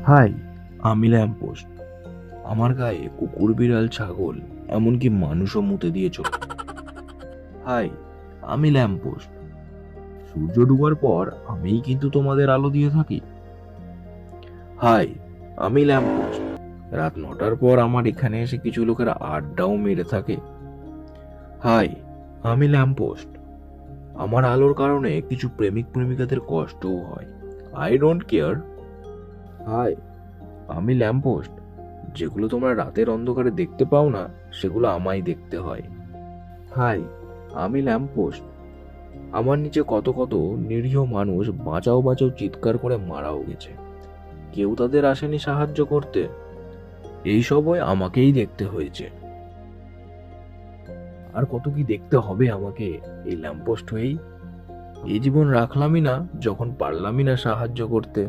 High, আমি lamppost. আমার গায়ে কুকুর, বিড়াল, ছাগল, এমনকি মানুষও মুতে দিয়ে চলে। হাই, আমি ল্যাম্পপোস্ট। সূর্য ডুবার পর আমিই কিন্তু তোমাদের আলো দিয়ে থাকি। হাই, আমি ল্যাম্পপোস্ট। রাত 9টার পর আমার এখানে এসে কিছু লোকের আড্ডাও মেরে থাকে। হাই, আমি ল্যাম্পপোস্ট। আমার আলোর কারণে কিছু প্রেমিক প্রেমিকাদের কষ্টও হয়। I don't care. হাই, আমি ল্যাম্পপোস্ট। যেগুলো তোমরা রাতের অন্ধকারে দেখতে পাও না, সেগুলো আমায় দেখতে হয়। হাই, আমি ল্যাম্পপোস্ট। আমার নিচে কত কত নিরীহ মানুষ বাঁচাও বাঁচাও চিৎকার করে মারাও গেছে। কেউ তাদের আসেনি সাহায্য করতে। এই সবই আমাকেই দেখতে হয়েছে। আর কত কি দেখতে হবে আমাকে এই ল্যাম্পপোস্ট হয়েই। এই জীবন রাখলামই না যখন পারলামই না সাহায্য করতে।